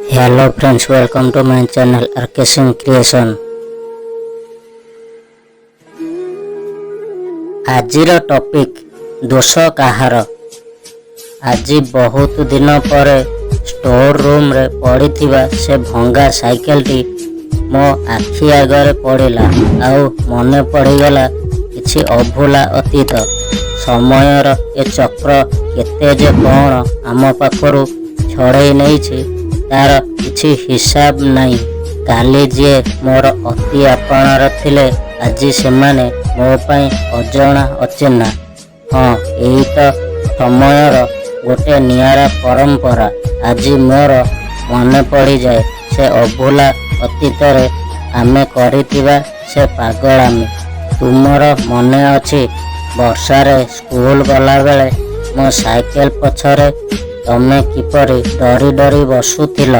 Hello friends, welcome to my channel RK Singh Creation। आजिर topic दोष कहार। आज बहुत दिन पर स्टोर रूम रे पड़िथिबा से भंगा साइकेल टी मो आखि आगरे पड़िला आउ मने पड़ीगला किछि अभूला अतीत समयर ए चक्र केते जे कौन आम पाखरु छड़े नहीं तार किछि हिसाब नहीं। काली जे मोर अति आपणार थिले आजी सेमाने मो पाई अजणा अचिन्हा। हाँ यही तो समयर गोटे नियारा परंपरा। आज मोर मन पड़ी जाए से अभूला अतीत रे आमे करितिबा से पागलामी। तुमर मने अछि वर्षारे स्कूल गला बेले मो साइकेल पछरे तमे किपरि डरी डरी बसुथिल।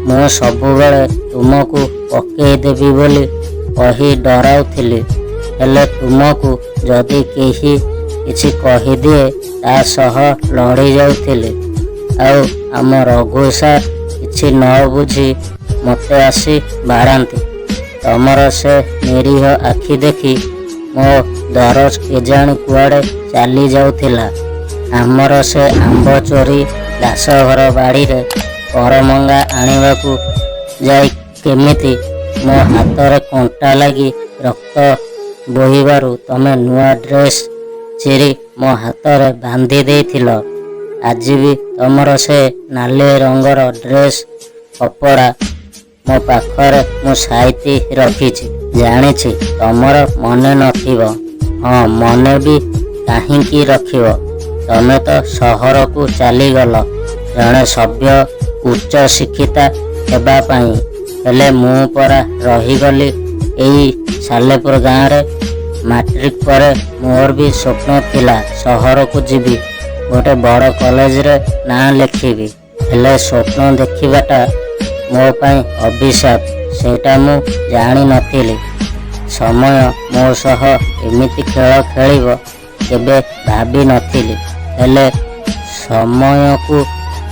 मु सबुबेले तुमको पकेई देबी बोली कही डराउथिली, हेले तुमको जदि केही किछि कही दिए ता सह लड़ी जाउथिली। आउ आम रघु सार किछि न बुझी मते आसी बाड़ांती। तमर से निरीह आखि देखी मो दरज केजाणी कुआड़े चाली जाउथिला। आमर से आंब चोरी दासघर बाड़ी रे करमंगा आनिबाकू जाई केमिति मो हाथ कंटा लगी रक्त बोहिबारु तमे नुआ ड्रेस चिरी मो हाथ बांधी देथिल। आज भी तमर से नाली रंगर ड्रेस कपड़ा मो पाखरे मु साइती रखिछि। जानिछि तमर मने नथिबो। हाँ मने भी काहींकी रखिबो। तमे तो सहर को चली गल जड़े सभ्य उच्च शिक्षिता हेबा पाई, हेले मु परा रहीगली एई सालेपुर गाँव रे। मैट्रिक पर मोर भी स्वप्न थिला सहर को जीवी गोटे बड़ कॉलेज रे ना लिखिबी, हेले स्वप्न देखिबाटा मो पाई अभिशाप सेटा मु जानी नथिली। समय मो सह एमिति खेल खेलिबो केबे भाबी नथिली, हेले समय को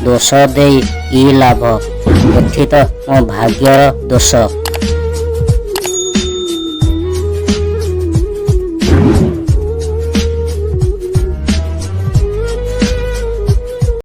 दोष देई की लाभ। एथि तो मो भाग्यर दोष।